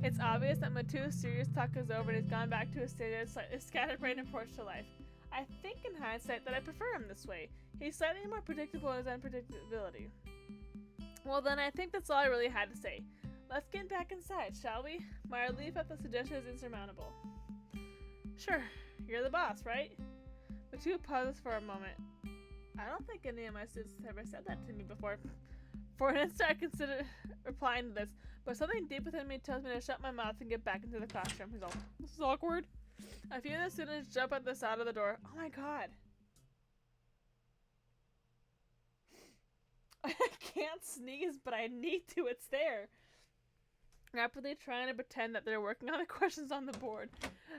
It's obvious that Matu's serious talk is over and he's gone back to his standard, slightly scatterbrained approach to life. I think in hindsight that I prefer him this way. He's slightly more predictable in his unpredictability. Well then, I think that's all I really had to say. Let's get back inside, shall we? My relief at the suggestion is insurmountable. Sure, you're the boss, right? The two pauses for a moment. I don't think any of my students have ever said that to me before. For an instant, I considered replying to this, but something deep within me tells me to shut my mouth and get back into the classroom. He's all, this is awkward. A few of the students jump at the sound of the door. Oh my god. I can't sneeze, but I need to. It's there. Rapidly trying to pretend that they're working on the questions on the board.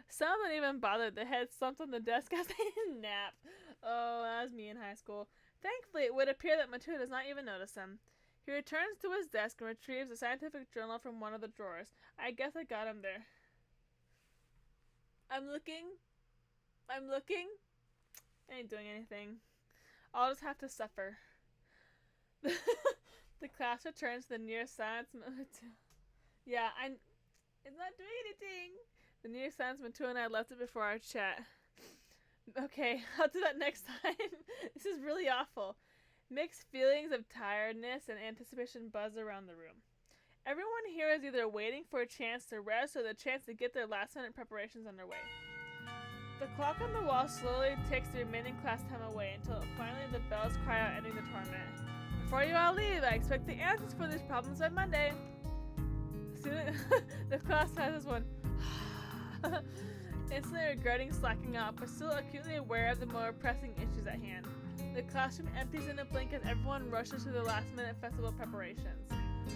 Some don't even bother. The head slumped on the desk as they nap. Oh, that was me in high school. Thankfully, it would appear that Matsuo does not even notice them. He returns to his desk and retrieves a scientific journal from one of the drawers. I guess I got him there. I'm looking. I ain't doing anything. I'll just have to suffer. The class returns to the nearest science. Yeah, it's not doing anything. The nearest science Matsuo and I left it before our chat. Okay, I'll do that next time. This is really awful. Mixed feelings of tiredness and anticipation buzz around the room. Everyone here is either waiting for a chance to rest or the chance to get their last-minute preparations underway. The clock on the wall slowly takes the remaining class time away until finally the bells cry out, ending the torment. Before you all leave, I expect the answers for these problems by Monday. Soon, the class has this one. Instantly regretting slacking off, but still acutely aware of the more pressing issues at hand. The classroom empties in a blink as everyone rushes to the last-minute festival preparations.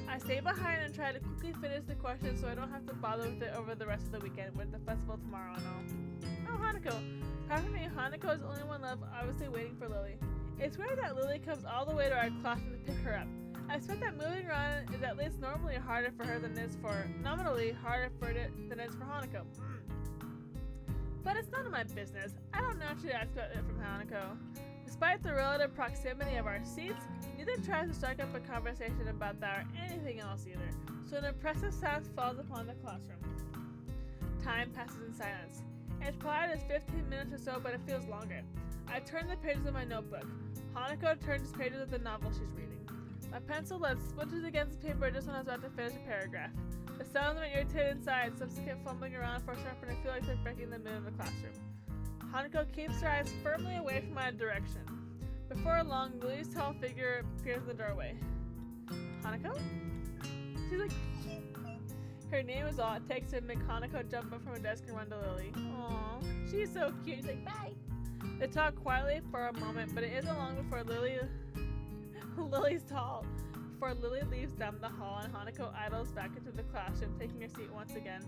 I stay behind and try to quickly finish the questions so I don't have to bother with it over the rest of the weekend with the festival tomorrow and all. Oh, Hanako. Apart from me, Hanako is the only one left, obviously waiting for Lily. It's weird that Lily comes all the way to our classroom to pick her up. I expect that moving around is at least normally harder for her than it is for, nominally harder for it than it is for Hanako. But it's none of my business. I don't naturally ask about it from Hanako. Despite the relative proximity of our seats, neither tries to strike up a conversation about that or anything else either, so an impressive silence falls upon the classroom. Time passes in silence. It's probably just 15 minutes or so, but it feels longer. I turn the pages of my notebook. Hanako turns the pages of the novel she's reading. My pencil lead splinters against the paper just when I was about to finish a paragraph. The sounds of my irritated inside, subsequent fumbling around for a sharpener, feel like they're breaking the mood of the classroom. Hanako keeps her eyes firmly away from my direction. Before long, Lily's tall figure appears in the doorway. Hanako? She's like, her name is all it takes to make Hanako jump up from her desk and run to Lily. Aww, she's so cute. She's like, bye. They talk quietly for a moment, but it isn't long before Lily's tall. Before Lily leaves down the hall and Hanako idles back into the classroom, taking her seat once again.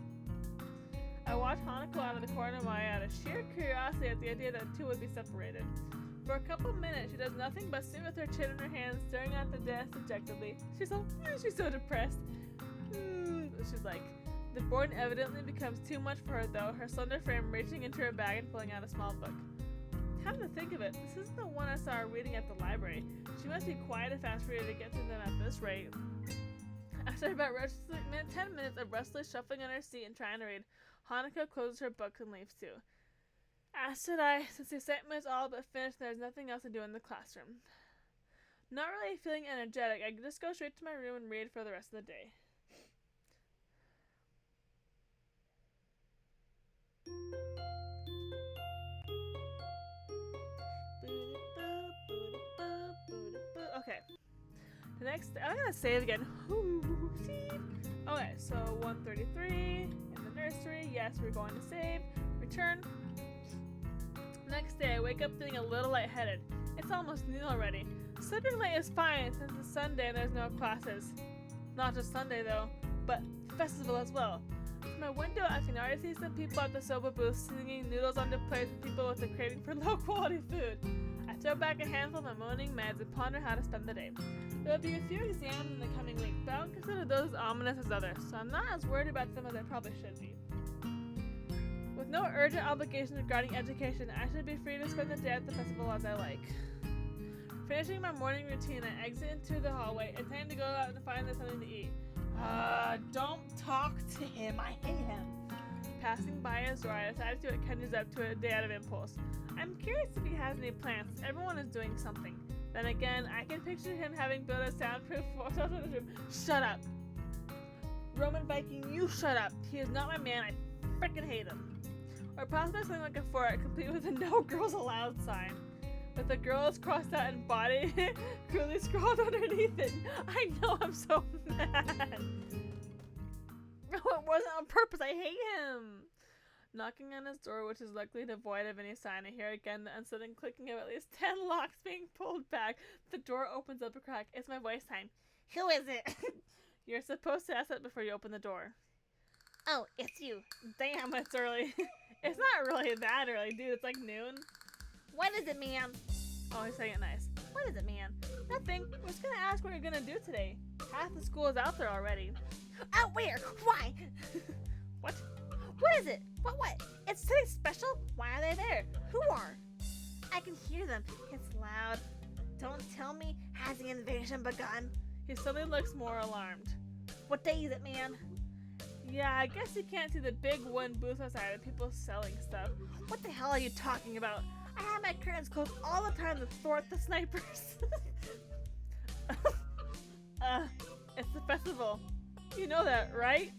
I watch Hanako out of the corner of my eye out of sheer curiosity at the idea that the two would be separated. For a couple minutes, she does nothing but sit with her chin in her hands, staring at the desk dejectedly. She's so depressed. She's like, the board evidently becomes too much for her though, her slender frame reaching into her bag and pulling out a small book. Come to think of it, this isn't the one I saw her reading at the library. She must be quite a fast reader to get through them at this rate. After about 10 minutes of restless shuffling on her seat and trying to read, Hanako closes her book and leaves too. As did I, since the assignment is all but finished and there's nothing else to do in the classroom. Not really feeling energetic, I just go straight to my room and read for the rest of the day. Okay. The next, I'm gonna save again. Okay, so 133 in the nursery. Yes, we're going to save. Return. Next day, I wake up feeling a little lightheaded. It's almost noon already. Sleeping late is fine since it's Sunday and there's no classes. Not just Sunday though, but festival as well. From my window, I can already see some people at the soba booth singing noodles on the plates with people with a craving for low quality food. I throw back a handful of my morning meds and ponder how to spend the day. There will be a few exams in the coming week, but I don't consider those as ominous as others, so I'm not as worried about them as I probably should be. With no urgent obligations regarding education, I should be free to spend the day at the festival as I like. Finishing my morning routine, I exit into the hallway, intending to go out and find something to eat. Don't talk to him, I hate him. Passing by his door, I decide to see what KENJI's up to a day out of impulse. I'm curious if he has any plans. Everyone is doing something. Then again, I can picture him having built a soundproof social in his room. Shut up! Roman Viking, you shut up! He is not my man, I frickin' hate him. Or possibly something like a fort, complete with a no girls allowed sign. With the girls crossed out in body, clearly scrawled underneath it. I know, I'm so mad. No, it wasn't on purpose, I hate him. Knocking on his door, which is luckily devoid of any sign, I hear again the unsettling clicking of at least 10 locks being pulled back. The door opens up a crack. It's my voice time. Who is it? You're supposed to ask that before you open the door. Oh, it's you. Damn, it's early. It's not really that early, dude. It's like noon. What is it, man? Oh, he's saying it nice. What is it, man? Nothing. We're just gonna ask what you're gonna do today. Half the school is out there already. Out where? Why? What? What is it? What? It's today special? Why are they there? Who are? I can hear them. It's loud. Don't tell me. Has the invasion begun? He suddenly looks more alarmed. What day is it, man? Yeah, I guess you can't see the big one booth outside of people selling stuff. What the hell are you talking about? I have my curtains closed all the time to thwart the snipers. It's the festival. You know that, right?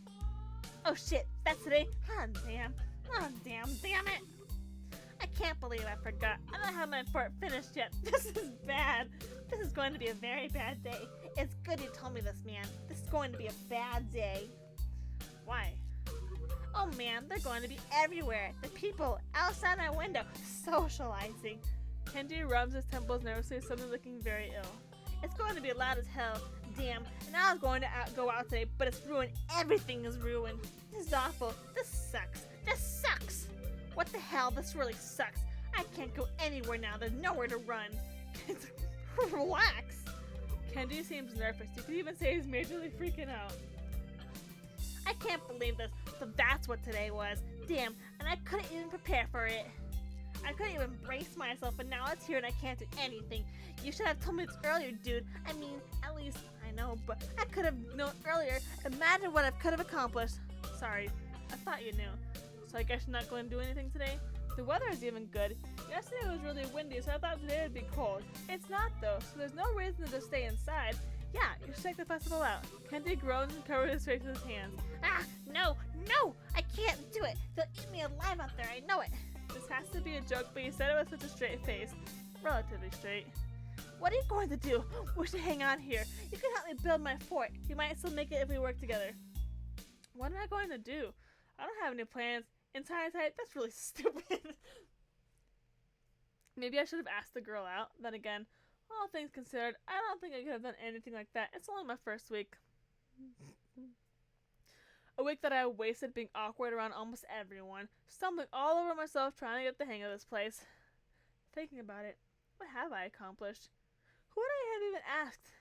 Oh shit, that's today? Oh damn. Oh damn it. I can't believe I forgot. I don't have my part finished yet. This is bad. This is going to be a very bad day. It's good you told me this, man. This is going to be a bad day. Why? Oh man, they're going to be everywhere. The people outside my window socializing. KENJI rubs his temples nervously, suddenly looking very ill. It's going to be loud as hell. Damn, and I was going to go out today, but it's ruined. Everything is ruined. This is awful. This sucks. This sucks. What the hell? This really sucks. I can't go anywhere now. There's nowhere to run. Relax. KENJI seems nervous. You could even say he's majorly freaking out. I can't believe this, but that's what today was. Damn, and I couldn't even prepare for it. I couldn't even brace myself, and now it's here and I can't do anything. You should have told me this earlier, dude. I mean, at least I know, but I could have known earlier. Imagine what I could have accomplished. Sorry, I thought you knew. So I guess you're not going to do anything today? The weather is even good. Yesterday was really windy, so I thought today would be cold. It's not though, so there's no reason to just stay inside. Yeah, you should check the festival out. KENJI groans and covers his face with his hands. Ah, no, I can't do it. They'll eat me alive out there, I know it. This has to be a joke, but you said it with such a straight face. Relatively straight. What are you going to do? We should hang on here. You can help me build my fort. You might still make it if we work together. What am I going to do? I don't have any plans. Inside, that's really stupid. Maybe I should have asked the girl out. Then again, all things considered, I don't think I could have done anything like that. It's only my first week. A week that I wasted being awkward around almost everyone, stumbling all over myself trying to get the hang of this place. Thinking about it, what have I accomplished? Who would I have even asked?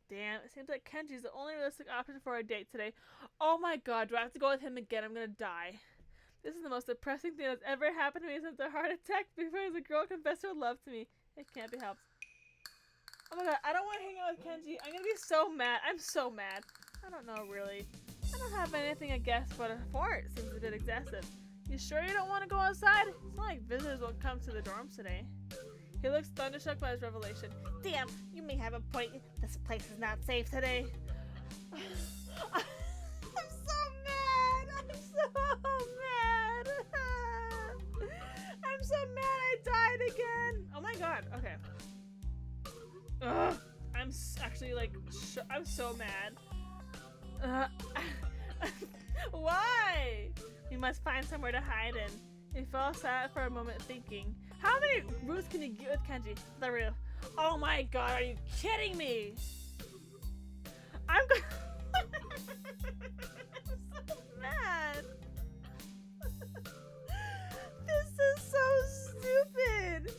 Damn, it seems like KENJI's the only realistic option for our date today. Oh my god, do I have to go with him again? I'm gonna die. This is the most depressing thing that's ever happened to me since a heart attack before the girl confessed her love to me. It can't be helped. Oh my god, I don't want to hang out with KENJI. I'm gonna be so mad. I'm so mad. I don't know, really. I don't have anything against but a fort seems a bit excessive. You sure you don't want to go outside? It's not like visitors won't come to the dorms today. He looks thunderstruck by his revelation. Damn, you may have a point. This place is not safe today. I'm so mad. I'm so mad I died again. Oh my god. Okay. Ugh. I'm actually like, I'm so mad. Why? We must find somewhere to hide in. He fell silent for a moment thinking. How many routes can you get with KENJI? The roof. Oh my god, are you kidding me? I'm so mad. This is so stupid.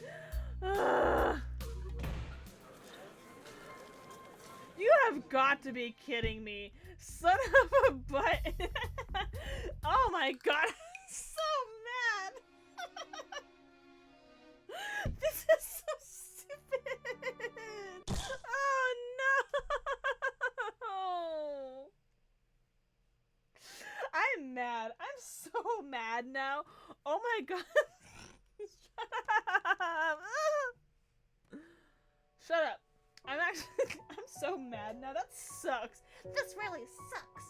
You have got to be kidding me. Son of a butt. Oh my god, I'm so mad. This is so stupid. Oh no. I'm mad. I'm so mad now. Oh my god. Shut up. Shut up. I'm so mad now. That sucks. This really sucks.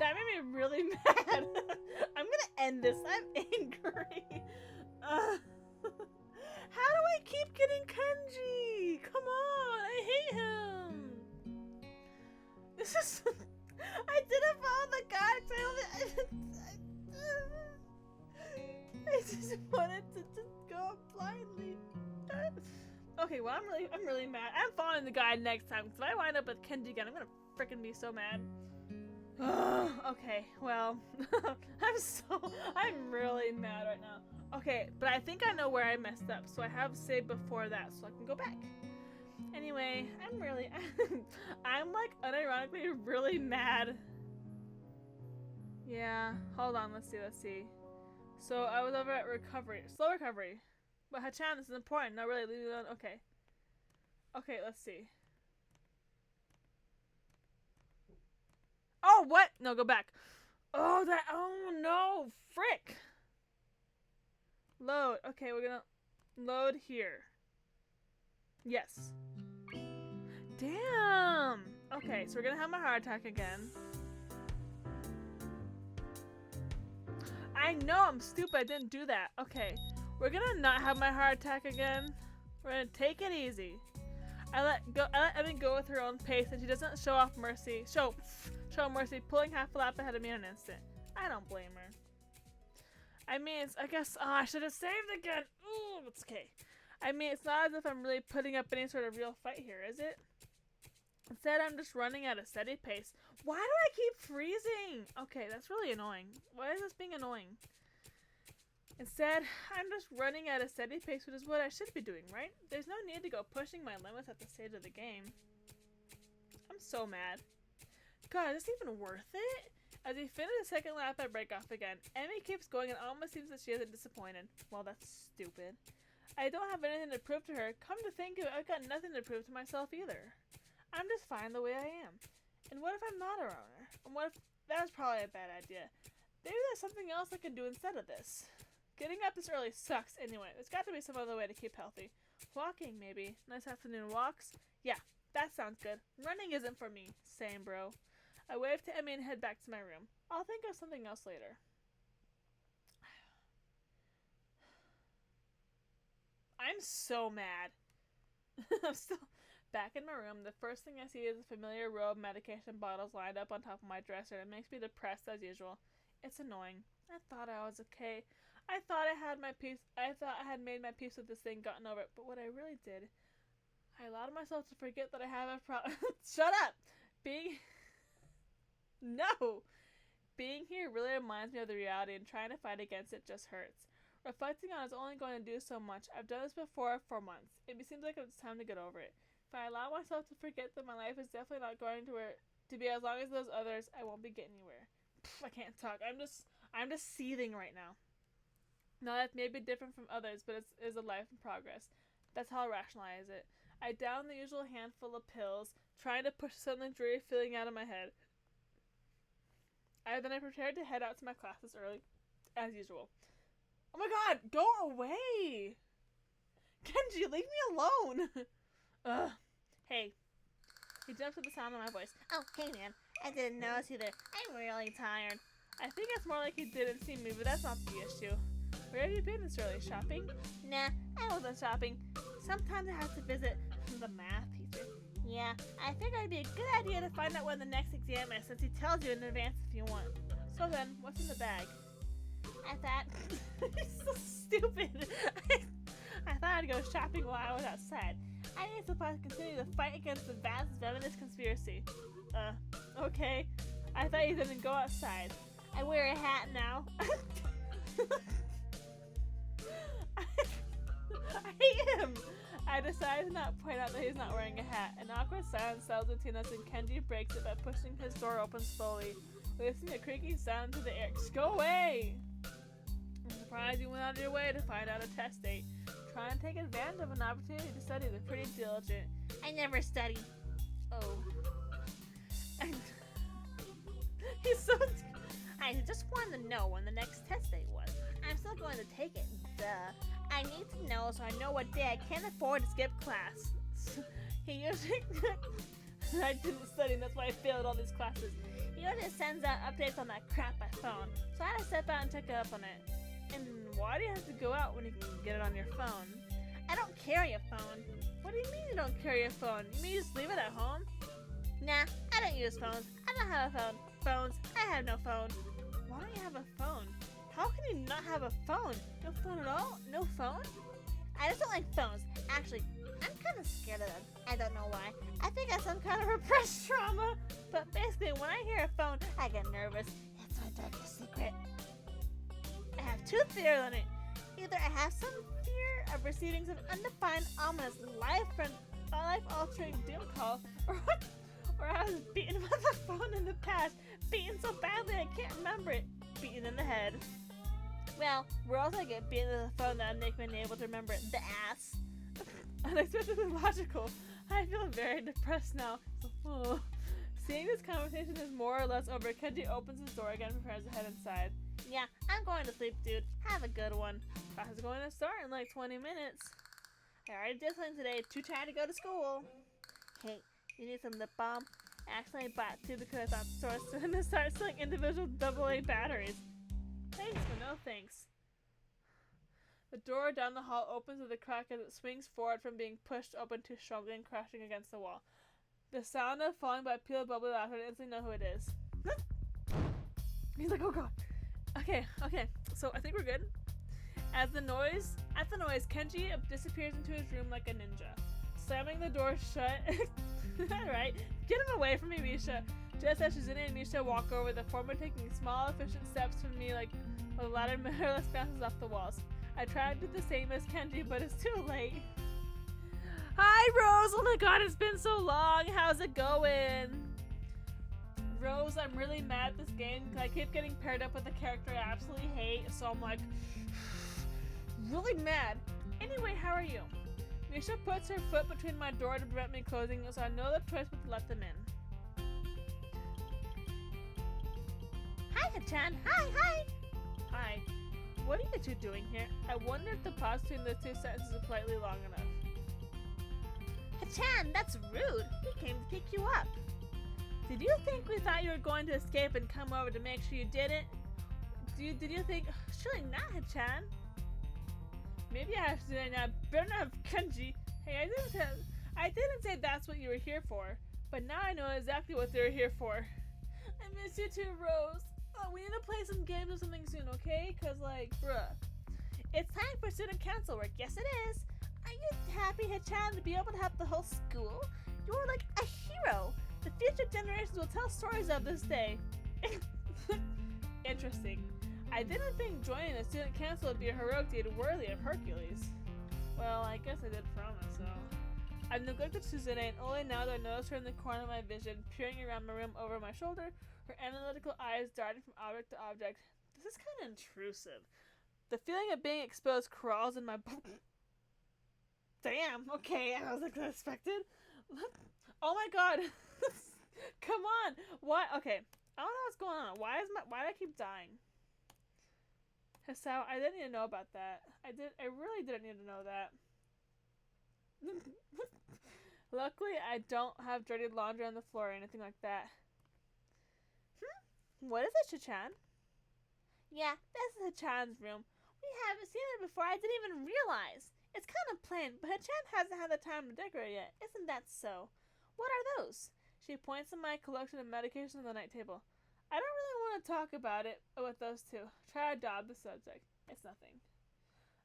That made me really mad. I'm gonna end this. I'm angry. How do I keep getting Kenji? Come on, I hate him. This is. I didn't follow the guides. I just wanted to just go blindly. Okay, well I'm really mad. I'm following the guide next time because if I wind up with Kenji again, I'm gonna freaking be so mad. Okay, well, I'm really mad right now. Okay, but I think I know where I messed up, so I have saved before that so I can go back. Anyway, I'm like unironically really mad. Yeah, hold on, let's see. So I was over at slow recovery. But Hachan, this is important. No, really, leave it alone. Okay. Okay, let's see. Oh, what? No, go back. Oh, no, frick. Load. Okay, we're gonna load here. Yes. Damn. Okay, so we're gonna have my heart attack again. I know I'm stupid. I didn't do that. Okay, we're gonna not have my heart attack again. We're gonna take it easy. I let Emmy go with her own pace, and she doesn't show mercy, pulling half a lap ahead of me in an instant. I don't blame her. I mean, I guess I should have saved again. Ooh, it's okay. I mean, it's not as if I'm really putting up any sort of real fight here, is it? Instead, I'm just running at a steady pace. Why do I keep freezing? Okay, that's really annoying. Why is this being annoying? Instead, I'm just running at a steady pace, which is what I should be doing, right? There's no need to go pushing my limits at this stage of the game. I'm so mad. God, is this even worth it? As we finish the second lap, I break off again. Emmy keeps going and almost seems that she isn't disappointed. Well, that's stupid. I don't have anything to prove to her. Come to think of it, I've got nothing to prove to myself either. I'm just fine the way I am. And what if I'm not a runner? And what if that was probably a bad idea? Maybe there's something else I can do instead of this. Getting up this early sucks anyway. There's got to be some other way to keep healthy. Walking, maybe. Nice afternoon walks. Yeah, that sounds good. Running isn't for me. Same, bro. I wave to Emmy and head back to my room. I'll think of something else later. I'm so mad. I'm still back in my room. The first thing I see is a familiar row of medication bottles lined up on top of my dresser. It makes me depressed as usual. It's annoying. I thought I was okay. I thought I had my peace. I thought I had made my peace with this thing, gotten over it. But what I really did, I allowed myself to forget that I have a problem. Shut up! No! Being here really reminds me of the reality, and trying to fight against it just hurts. Reflecting on is only going to do so much. I've done this before for months. It seems like it's time to get over it. If I allow myself to forget that my life is definitely not going to be as long as those others, I won't be getting anywhere. I can't talk. I'm just seething right now. Now that may be different from others, but it is a life in progress. That's how I rationalize it. I down the usual handful of pills, trying to push something dreary feeling out of my head. Then I prepared to head out to my classes early, as usual. Oh my god, go away! Kenji, leave me alone! Ugh. Hey. He jumps at the sound of my voice. Oh, hey man. I didn't notice either. I'm really tired. I think it's more like he didn't see me, but that's not the issue. Where have you been this early? Shopping? Nah, I wasn't shopping. Sometimes I have to visit the math teacher. Yeah, I figured it'd be a good idea to find out when the next exam is, since he tells you in advance if you want. So then, what's in the bag? I thought... He's so stupid. I thought I'd go shopping while I was outside. I need supplies to continue the fight against the vast feminist conspiracy. Okay. I thought you didn't go outside. I wear a hat now. I hate him! I decided to not point out that he's not wearing a hat. An awkward silence settles between us, and Kenji breaks it by pushing his door open slowly, releasing a creaking sound into the air. Just go away! I'm surprised you went out of your way to find out a test date. Trying to take advantage of an opportunity to study. They're pretty diligent. I never study. Oh. He's so... I just wanted to know when the next test date was. I'm still going to take it. Duh. I need to know so I know what day I can't afford to skip class. He usually... I didn't study and that's why I failed all these classes. VOD sends out updates on that crap by phone, so I had to step out and check up on it. And why do you have to go out when you can get it on your phone? I don't carry a phone. What do you mean you don't carry a phone? You mean you just leave it at home? Nah, I don't use phones. I don't have a phone. Phones? I have no phone. Why don't you have a phone? How can you not have a phone? No phone at all? No phone? I just don't like phones. Actually, I'm kind of scared of them. I don't know why. I think I have some kind of repressed trauma. But basically, when I hear a phone, I get nervous. It's my darkest secret. I have two theories on it. Either I have some fear of receiving some undefined, ominous, life-altering doom call, or I was beaten with a phone in the past. Beaten so badly I can't remember it. Beaten in the head. Well, where else I get beaten with a phone that would make me unable to remember it? The ass. Unexpectedly logical. I feel very depressed now. Seeing this conversation is more or less over, Kenji opens his door again and prepares to head inside. Yeah, I'm going to sleep, dude. Have a good one. Class is going to start in like 20 minutes. I already did something today. Too tired to go to school. Hey, you need some lip balm? I accidentally bought two because I thought stores were going to start selling individual AA batteries. Thanks, but no thanks. The door down the hall opens with a crack as it swings forward from being pushed open to struggling, crashing against the wall. The sound of falling by peel bubbly laughter, I instantly know who it is. He's like, oh god. Okay, so I think we're good. At the noise, Kenji disappears into his room like a ninja, slamming the door shut. Right? Get him away from me, Misha. Just as Shizune and Misha walk over, the former taking small, efficient steps from me like the latter more or less bounces off the walls. I try to do the same as Kenji, but it's too late. Hi, Rose! Oh my god, it's been so long! How's it going? Rose, I'm really mad at this game because I keep getting paired up with a character I absolutely hate, so I'm like, really mad. Anyway, how are you? Misha puts her foot between my door to prevent me closing, so I know the choice but to let them in. Hi, Hachan! Hi! Hi. What are you two doing here? I wonder if the pause between those two sentences is politely long enough. Hachan, that's rude! We came to pick you up. Did you think we thought you were going to escape and come over to make sure you didn't? Did you think, surely not, Hachan? Maybe I have to say now, better not have Kenji. Hey, I didn't say that's what you were here for, but now I know exactly what they were here for. I miss you too, Rose. Oh, we need to play some games or something soon, okay? Cause like, bruh. It's time for student council work. Yes, it is. Are you happy, Hachan, to be able to help the whole school? You're like a hero. The future generations will tell stories of this day. Interesting. I didn't think joining the student council would be a heroic deed worthy of Hercules. Well, I guess I did promise, so. I've neglected Shizune, and only now do I notice her in the corner of my vision, peering around my room over my shoulder, her analytical eyes darting from object to object. This is kind of intrusive. The feeling of being exposed crawls in my Damn, okay, I wasn't expected. Oh my god. Come on. What? Okay. I don't know what's going on. Why do I keep dying? Hisao, I didn't need to know about that. I really didn't need to know that. Luckily, I don't have dirty laundry on the floor or anything like that. What is it, Hachan? Yeah, this is Hachan's room. We haven't seen it before. I didn't even realize. It's kind of plain, but Hachan hasn't had the time to decorate yet. Isn't that so? What are those? She points to my collection of medications on the night table. I don't really want to talk about it with those two. Try to dodge the subject. It's nothing.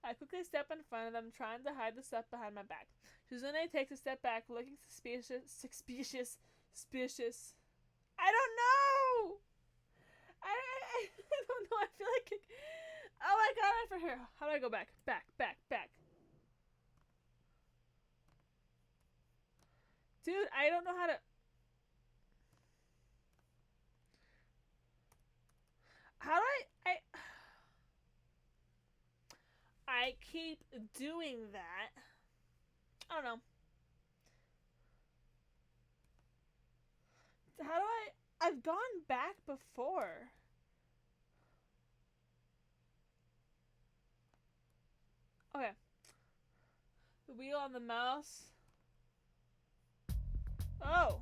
I quickly step in front of them, trying to hide the stuff behind my back. Shizune takes a step back, looking suspicious. I don't know! I don't know. I feel like oh my god, I'm for here. How do I go back? Back. Dude, I don't know how to. How do I keep doing that. I don't know. How do I've gone back before. Okay. The wheel on the mouse. Oh.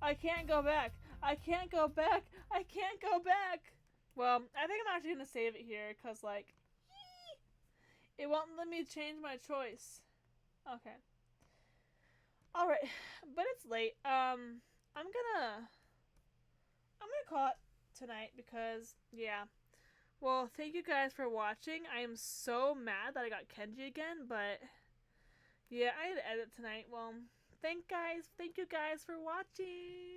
I can't go back. I can't go back. I can't go back. Well, I think I'm actually gonna save it here because, like, it won't let me change my choice. Okay. All right, but it's late. I'm gonna call it tonight because yeah. Well, thank you guys for watching. I am so mad that I got Kenji again, but yeah, I had to edit tonight. Well, thank you guys for watching.